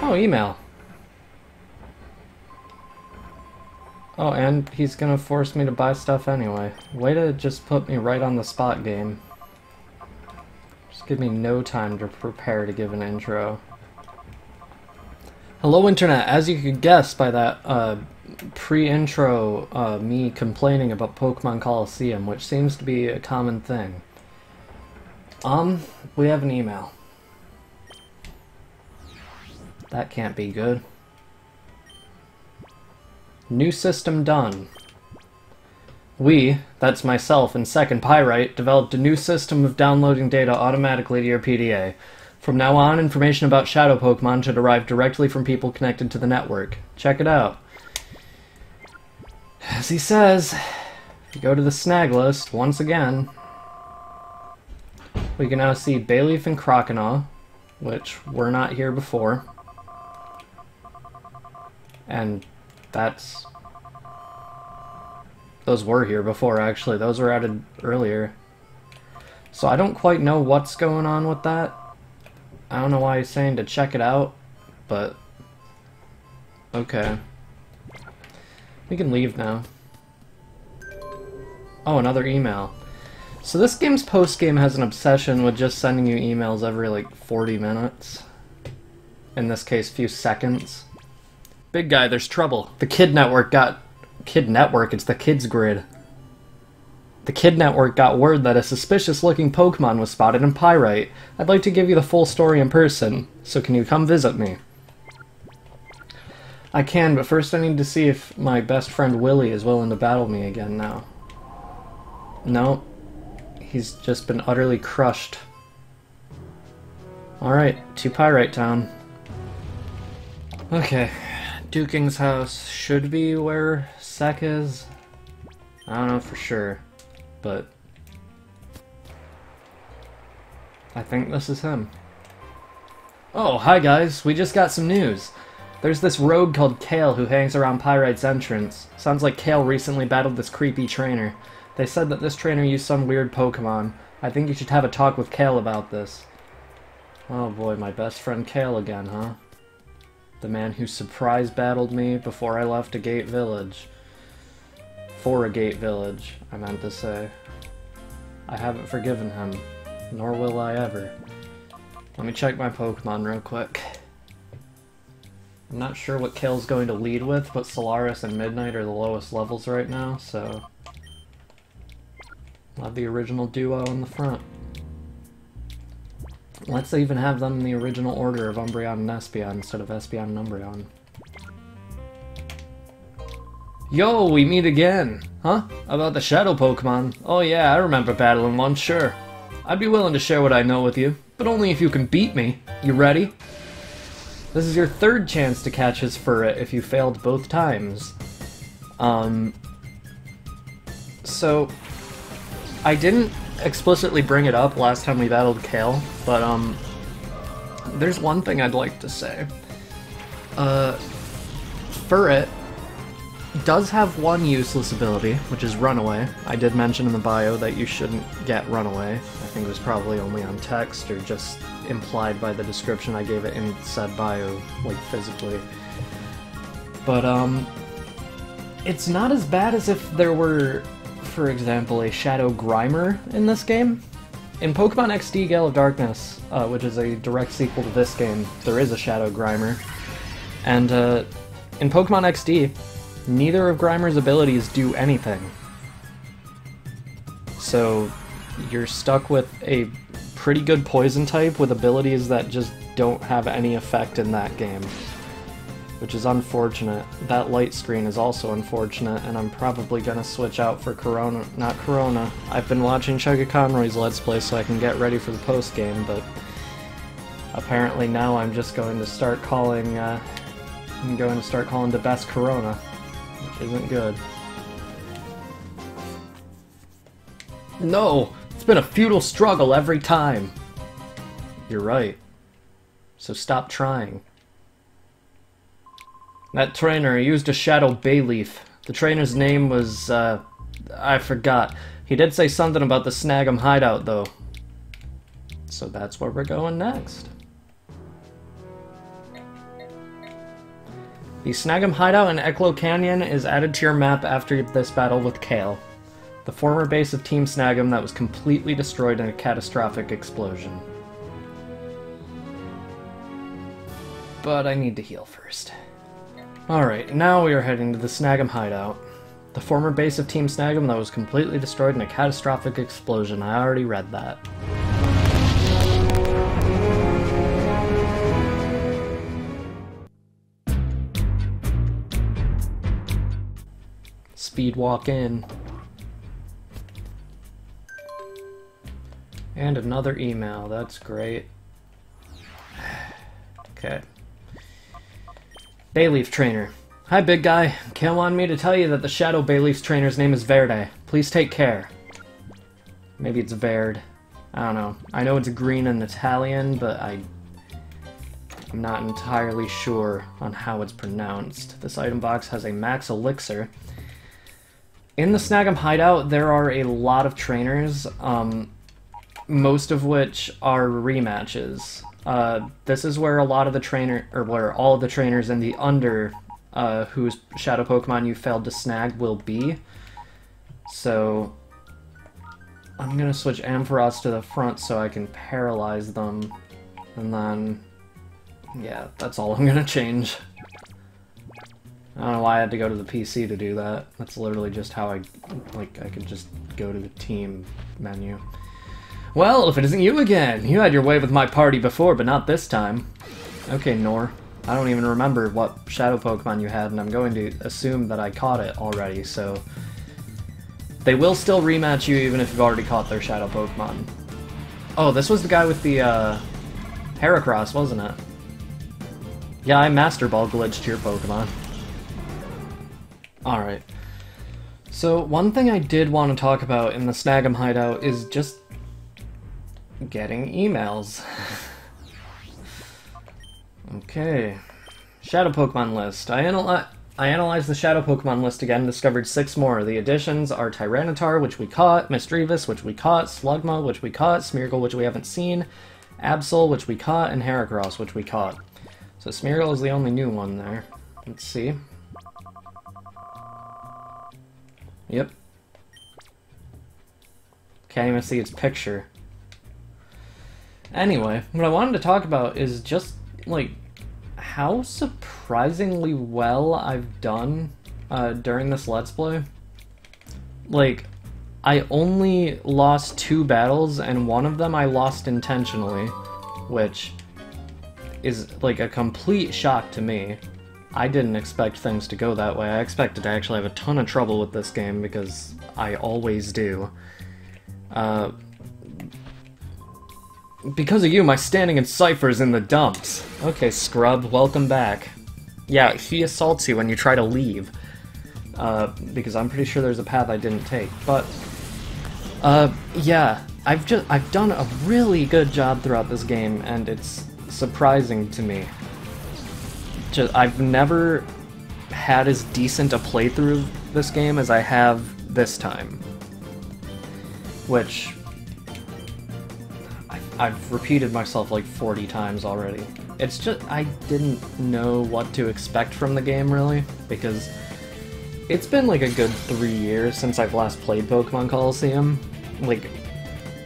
Oh, email. Oh, and he's gonna force me to buy stuff anyway. Way to just put me right on the spot, game. Just give me no time to prepare to give an intro. Hello, Internet. As you could guess by that pre-intro, me complaining about Pokemon Colosseum, which seems to be a common thing. We have an email. That can't be good. New system done. We, that's myself and Second Pyrite, developed a new system of downloading data automatically to your PDA. From now on, information about Shadow Pokemon should arrive directly from people connected to the network. Check it out. As he says, if you go to the snag list, once again, we can now see Bayleef and Croconaw, which were not here before. And that's... those were here before, actually. Those were added earlier. So I don't quite know what's going on with that. I don't know why he's saying to check it out, but... okay. We can leave now. Oh, another email. So this game's post-game has an obsession with just sending you emails every, like, 40 minutes. In this case, few seconds. Big guy, there's trouble. The Kid Network got... Kid Network? It's the Kids Grid. The Kid Network got word that a suspicious-looking Pokemon was spotted in Pyrite. I'd like to give you the full story in person, so can you come visit me? I can, but first I need to see if my best friend Willie is willing to battle me again now. No. He's just been utterly crushed. Alright, to Pyrite Town. Okay. Duking's house should be where Sek is. I don't know for sure, but I think this is him. Oh, hi guys, we just got some news. There's this rogue called Kale who hangs around Pyrite's entrance. Sounds like Kale recently battled this creepy trainer. They said that this trainer used some weird Pokemon. I think you should have a talk with Kale about this. Oh boy, my best friend Kale again, huh? The man who surprise battled me before I left a Gate Village. For a Gate Village, I meant to say. I haven't forgiven him, nor will I ever. Let me check my Pokemon real quick. I'm not sure what Kale's going to lead with, but Solaris and Midnight are the lowest levels right now, so... I'll have the original duo in the front. Let's even have them in the original order of Umbreon and Espeon instead of Espeon and Umbreon. Yo, we meet again! Huh? About the Shadow Pokemon? Oh yeah, I remember battling one, sure. I'd be willing to share what I know with you, but only if you can beat me. You ready? This is your third chance to catch his Furret if you failed both times. So... I didn't explicitly bring it up last time we battled Kale, but, there's one thing I'd like to say. Furret does have one useless ability, which is Runaway. I did mention in the bio that you shouldn't get Runaway. I think it was probably only on text, or just implied by the description I gave it in said bio, like, physically. But, it's not as bad as if there were... for example, a Shadow Grimer in this game. In Pokemon XD Gale of Darkness, which is a direct sequel to this game, there is a Shadow Grimer. And in Pokemon XD, neither of Grimer's abilities do anything. So you're stuck with a pretty good poison type with abilities that just don't have any effect in that game. Which is unfortunate. That light screen is also unfortunate, and I'm probably gonna switch out for Corona. Not Corona. I've been watching Chugga Conroy's Let's Play so I can get ready for the post-game, but apparently now I'm just going to start calling, the best Corona, which isn't good. No! It's been a futile struggle every time! You're right. So stop trying. That trainer used a Shadow Bayleef. The trainer's name was, I forgot. He did say something about the Snag'em hideout, though. So that's where we're going next. The Snag'em hideout in Eklo Canyon is added to your map after this battle with Kale, the former base of Team Snag'em that was completely destroyed in a catastrophic explosion. But I need to heal first. Alright, now we are heading to the Snag'em hideout. The former base of Team Snag'em that was completely destroyed in a catastrophic explosion. I already read that. Speed walk in. And another email, that's great. Okay. Bayleef trainer. Hi, big guy. Kale wanted me to tell you that the Shadow Bayleef's trainer's name is Verde. Please take care. Maybe it's Verde. I don't know. I know it's green in Italian, but I'm not entirely sure on how it's pronounced. This item box has a max elixir. In the Snag'em hideout, there are a lot of trainers, most of which are rematches. This is where a lot of the where all of the trainers in the Under, whose Shadow Pokemon you failed to snag, will be. So I'm gonna switch Ampharos to the front so I can paralyze them, and then, yeah, that's all I'm gonna change. I don't know why I had to go to the PC to do that. That's literally just how I could just go to the team menu. Well, if it isn't you again! You had your way with my party before, but not this time. Okay, Nor. I don't even remember what Shadow Pokemon you had, and I'm going to assume that I caught it already, so... They will still rematch you even if you've already caught their Shadow Pokemon. Oh, this was the guy with the, Heracross, wasn't it? Yeah, I Master Ball glitched your Pokemon. Alright. So, one thing I did want to talk about in the Snag'em hideout is just getting emails. Okay. Shadow Pokemon list. I analyzed the Shadow Pokemon list again and discovered 6 more. The additions are Tyranitar, which we caught, Misdreavus, which we caught, Slugma, which we caught, Smeargle, which we haven't seen, Absol, which we caught, and Heracross, which we caught. So Smeargle is the only new one there. Let's see. Yep. Can't even see its picture. Anyway, what I wanted to talk about is just, like, how surprisingly well I've done during this Let's Play. Like, I only lost 2 battles, and one of them I lost intentionally, which is, like, a complete shock to me. I didn't expect things to go that way. I expected to actually have a ton of trouble with this game, because I always do. Because of you, my standing in Cypher's in the dumps. Okay, Scrub, welcome back. Yeah, he assaults you when you try to leave. Because I'm pretty sure there's a path I didn't take. But, yeah, I've done a really good job throughout this game, and it's surprising to me. I've never had as decent a playthrough of this game as I have this time. Which... I've repeated myself like 40 times already. It's just, I didn't know what to expect from the game, really, because it's been like a good 3 years since I've last played Pokemon Colosseum. Like,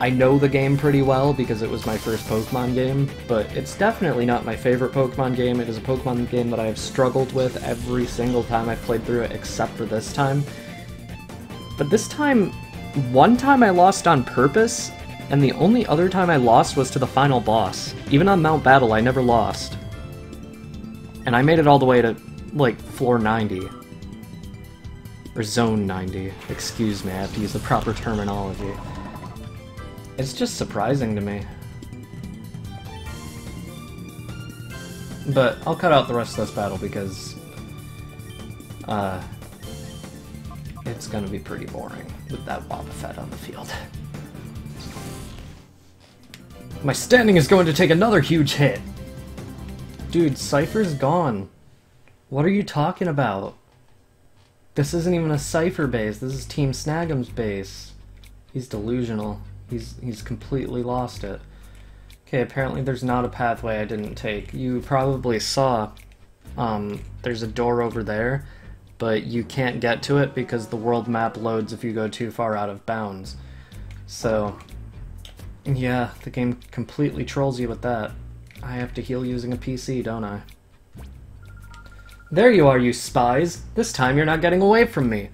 I know the game pretty well because it was my first Pokemon game, but it's definitely not my favorite Pokemon game. It is a Pokemon game that I have struggled with every single time I've played through it, except for this time. But this time, one time I lost on purpose, and the only other time I lost was to the final boss. Even on Mount Battle, I never lost. And I made it all the way to, like, floor 90. Or zone 90. Excuse me, I have to use the proper terminology. It's just surprising to me. But I'll cut out the rest of this battle because, it's gonna be pretty boring with that Wobbuffet on the field. My standing is going to take another huge hit! Dude, Cypher's gone. What are you talking about? This isn't even a Cypher base, this is Team Snag'em's base. He's delusional. He's completely lost it. Okay, apparently there's not a pathway I didn't take. You probably saw There's a door over there, but you can't get to it because the world map loads if you go too far out of bounds. So, yeah, the game completely trolls you with that. I have to heal using a PC, don't I? There you are, you spies! This time you're not getting away from me!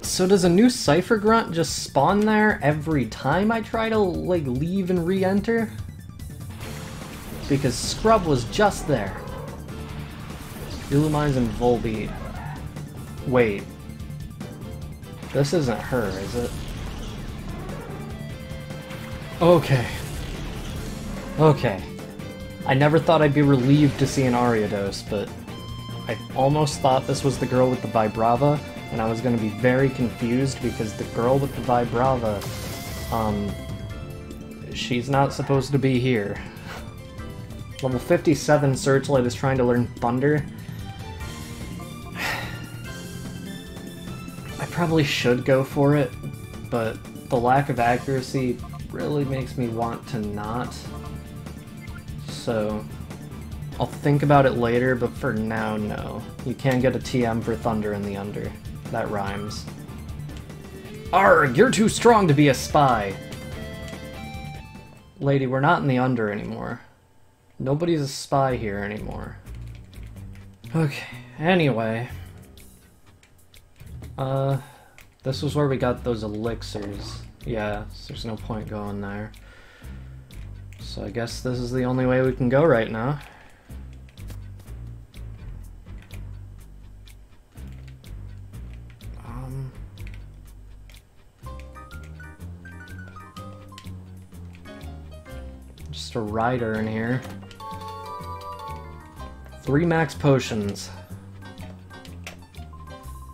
So does a new Cypher Grunt just spawn there every time I try to, like, leave and re-enter? Because Scrub was just there. Illumines and Volbeat. Wait. This isn't her, is it? Okay. Okay. I never thought I'd be relieved to see an Ariados, but I almost thought this was the girl with the Vibrava, and I was going to be very confused because the girl with the Vibrava, she's not supposed to be here. Level 57 Searchlight is trying to learn Thunder. I probably should go for it, but the lack of accuracy really makes me want to not. So I'll think about it later, but for now, no. You can't get a TM for Thunder in the Under. That rhymes. Arrgh, you're too strong to be a spy! Lady, we're not in the Under anymore. Nobody's a spy here anymore. Okay, anyway. This was where we got those elixirs. Yeah, so there's no point going there. So I guess this is the only way we can go right now. Just a rider in here. 3 max potions.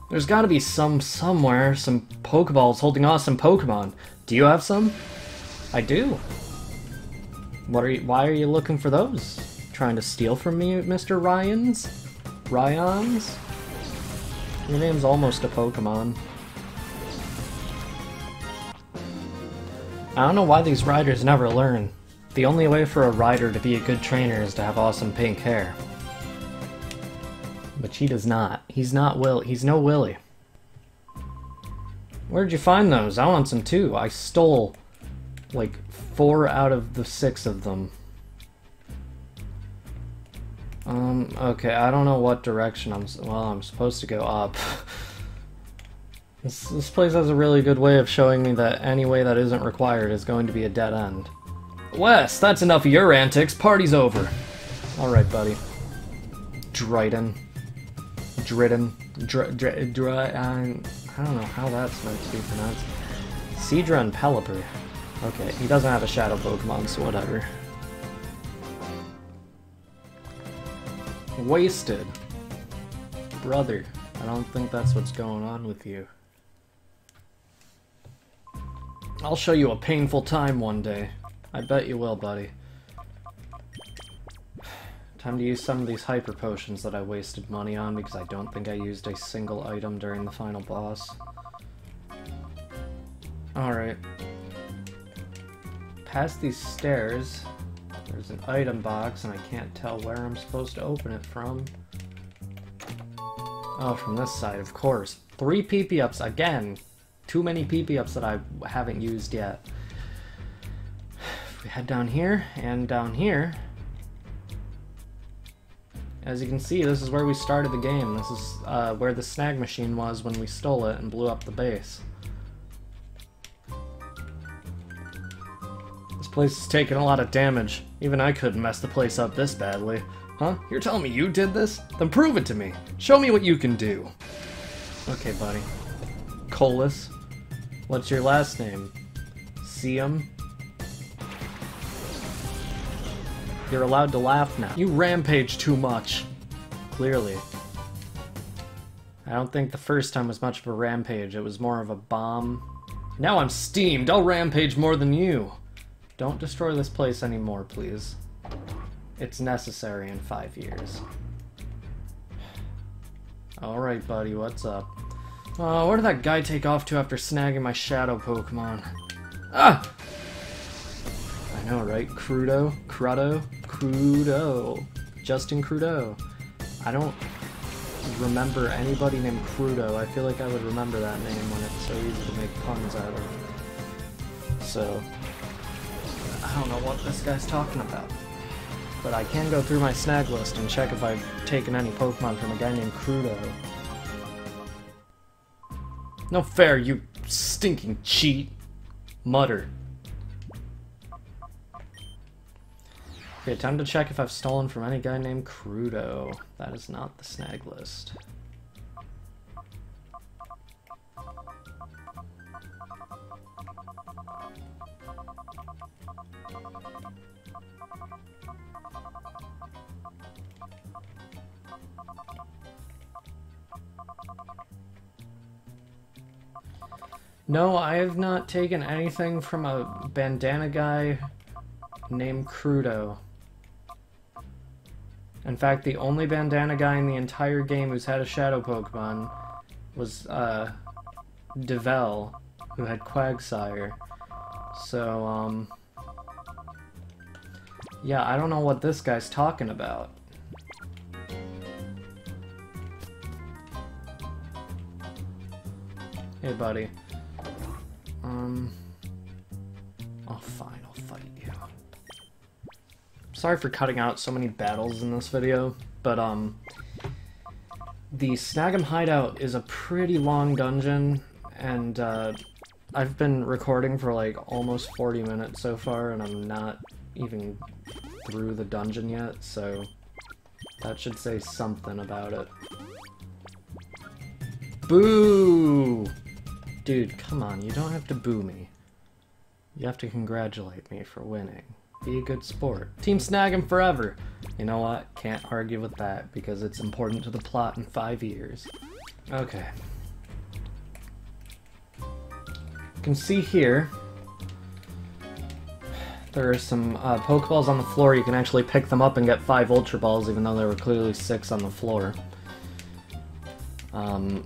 There's gotta be somewhere, some Pokeballs holding awesome Pokemon. Do you have some? I do. Why are you looking for those? Trying to steal from me, Mr. Ryans? Ryans? Your name's almost a Pokemon. I don't know why these riders never learn. The only way for a rider to be a good trainer is to have awesome pink hair. But she does not. He's no Willy. Where'd you find those? I want some too. I stole, like, 4 out of the 6 of them. Okay, I don't know what direction I'm supposed to go up. This place has a really good way of showing me that any way that isn't required is going to be a dead end. Wes, that's enough of your antics. Party's over. Alright, buddy. Dryden. Dridden. I don't know how that's meant to be pronounced. Seadra and Pelipper. Okay, he doesn't have a shadow Pokemon, so whatever. Wasted. Brother, I don't think that's what's going on with you. I'll show you a painful time one day. I bet you will, buddy. Time to use some of these hyper potions that I wasted money on because I don't think I used a single item during the final boss. Alright. Past these stairs, there's an item box and I can't tell where I'm supposed to open it from. Oh, from this side, of course. 3 PP-ups again! Too many PP-ups that I haven't used yet. If we head down here, and down here, as you can see, this is where we started the game. This is where the snag machine was when we stole it and blew up the base. This place is taking a lot of damage. Even I couldn't mess the place up this badly. Huh? You're telling me you did this? Then prove it to me. Show me what you can do. Okay, buddy. Colas. What's your last name? Seum? You're allowed to laugh now. You rampage too much. Clearly. I don't think the first time was much of a rampage. It was more of a bomb. Now I'm steamed. I'll rampage more than you. Don't destroy this place anymore, please. It's necessary in 5 years. Alright, buddy, what's up? Where did that guy take off to after snagging my shadow Pokemon? Ah! I know, right? Crudo? Justin Trudeau. I don't remember anybody named Crudo. I feel like I would remember that name when it's so easy to make puns out of. So, I don't know what this guy's talking about. But I can go through my snag list and check if I've taken any Pokemon from a guy named Crudo. No fair, you stinking cheat. Mutter. Okay, time to check if I've stolen from any guy named Crudo. That is not the snag list. No, I have not taken anything from a bandana guy named Crudo. In fact, the only bandana guy in the entire game who's had a shadow Pokemon was Devel, who had Quagsire. So, yeah, I don't know what this guy's talking about. Hey, buddy. Oh, fine, I'll fight you. Sorry for cutting out so many battles in this video, but, the Snag'em Hideout is a pretty long dungeon, and, I've been recording for, like, almost 40 minutes so far, and I'm not even through the dungeon yet, so that should say something about it. Boo! Dude, come on, you don't have to boo me. You have to congratulate me for winning. Be a good sport. Team Snag'em forever! You know what? Can't argue with that, because it's important to the plot in 5 years. Okay. You can see here, there are some Pokeballs on the floor. You can actually pick them up and get 5 Ultra Balls, even though there were clearly 6 on the floor. I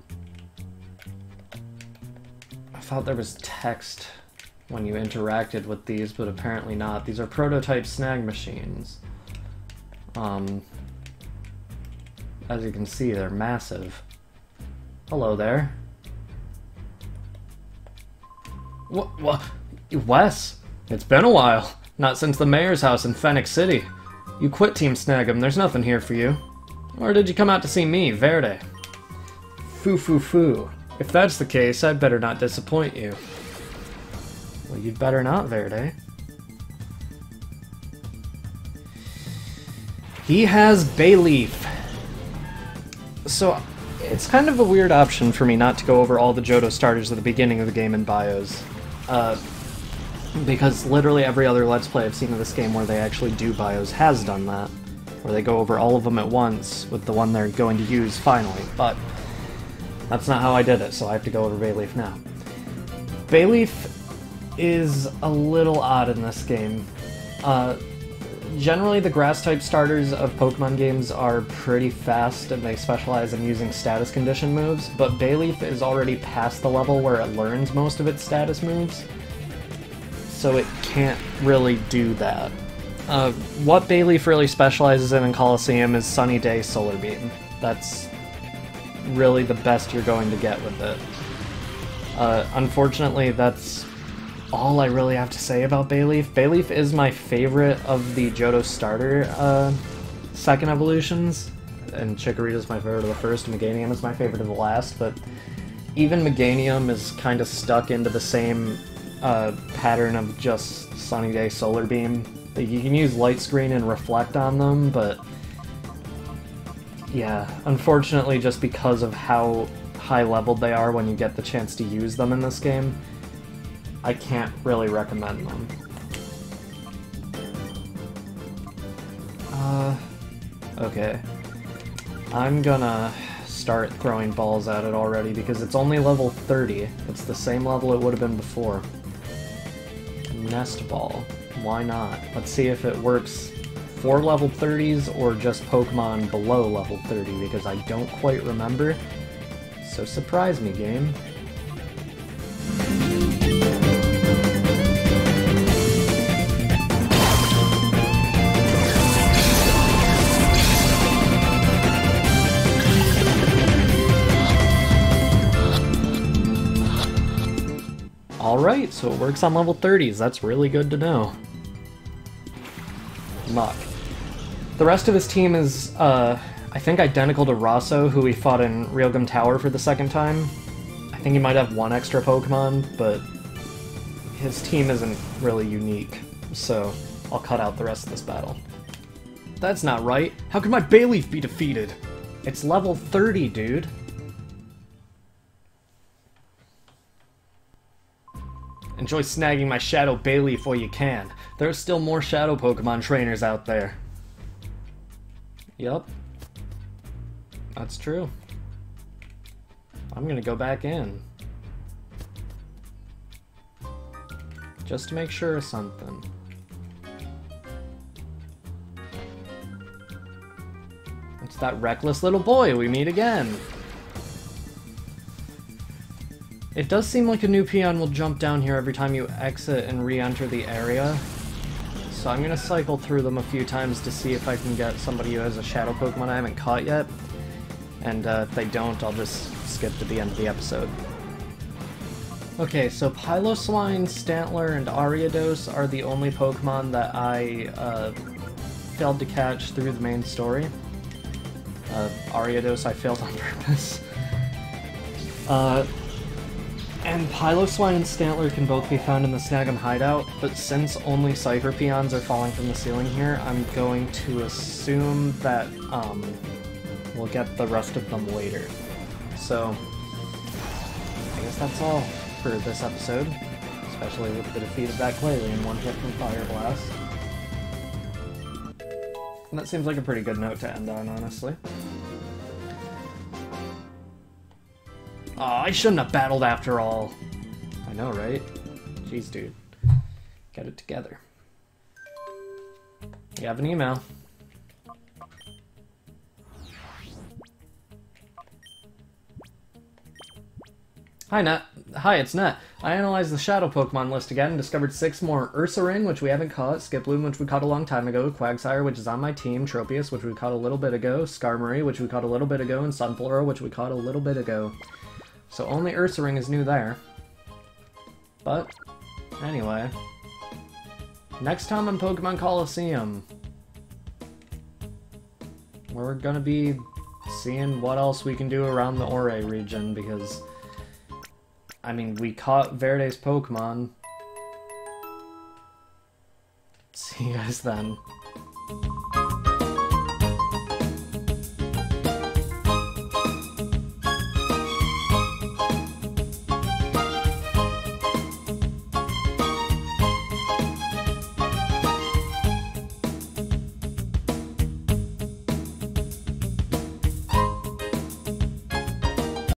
thought there was text when you interacted with these, but apparently not. These are prototype snag machines. As you can see, they're massive. Hello there. What? Wes? It's been a while. Not since the mayor's house in Phoenix City. You quit Team Snag'em, there's nothing here for you. Or did you come out to see me, Verde? Foo. If that's the case, I'd better not disappoint you. Well, you'd better not, Verde. He has Bayleef. So, it's kind of a weird option for me not to go over all the Johto starters at the beginning of the game in bios. Because literally every other Let's Play I've seen of this game where they actually do bios has done that. Where they go over all of them at once with the one they're going to use finally, but that's not how I did it, so I have to go over Bayleef now. Bayleef is a little odd in this game. Generally, the Grass-type starters of Pokemon games are pretty fast, and they specialize in using status condition moves, but Bayleef is already past the level where it learns most of its status moves, so it can't really do that. What Bayleef really specializes in Colosseum is Sunny Day Solar Beam. That's really the best you're going to get with it. Unfortunately, that's all I really have to say about Bayleef. Bayleef is my favorite of the Johto starter second evolutions, and Chikorita's my favorite of the first, and Meganium is my favorite of the last, but even Meganium is kind of stuck into the same pattern of just Sunny Day Solar Beam. You can use Light Screen and Reflect on them, but yeah, unfortunately, just because of how high-leveled they are when you get the chance to use them in this game, I can't really recommend them. Okay. I'm gonna start throwing balls at it already because it's only level 30. It's the same level it would have been before. Nest Ball. Why not? Let's see if it works for level 30s or just Pokemon below level 30, because I don't quite remember. So surprise me, game. Alright, so it works on level 30s. That's really good to know. Muck. The rest of his team is, I think identical to Rosso, who we fought in Realgum Tower for the second time. I think he might have one extra Pokemon, but his team isn't really unique, so I'll cut out the rest of this battle. That's not right. How could my Bayleef be defeated? It's level 30, dude. Enjoy snagging my Shadow Bayleef while you can. There are still more Shadow Pokemon trainers out there. Yup. That's true. I'm gonna go back in. Just to make sure of something. It's that reckless little boy we meet again. It does seem like a new peon will jump down here every time you exit and re-enter the area. So I'm gonna cycle through them a few times to see if I can get somebody who has a Shadow Pokemon I haven't caught yet. And if they don't, I'll just skip to the end of the episode. Okay, so Piloswine, Stantler, and Ariados are the only Pokemon that I failed to catch through the main story. Ariados I failed on purpose. And Piloswine and Stantler can both be found in the Snag'em hideout, but since only Cypher Peons are falling from the ceiling here, I'm going to assume that we'll get the rest of them later. So, I guess that's all for this episode, especially with the defeat of that Clayley in one hit from Fire Blast. And that seems like a pretty good note to end on, honestly. Aw, I shouldn't have battled after all. I know, right? Jeez, dude. Get it together. You have an email. Hi, Net. Hi, it's Net. I analyzed the Shadow Pokemon list again and discovered 6 more. Ursaring, which we haven't caught, Skiploom, which we caught a long time ago, Quagsire, which is on my team, Tropius, which we caught a little bit ago, Skarmory, which we caught a little bit ago, and Sunflora, which we caught a little bit ago. So only Ursaring is new there. But, anyway. Next time on Pokemon Colosseum, we're gonna be seeing what else we can do around the Ore region, because, I mean, we caught Verde's Pokemon. See you guys then.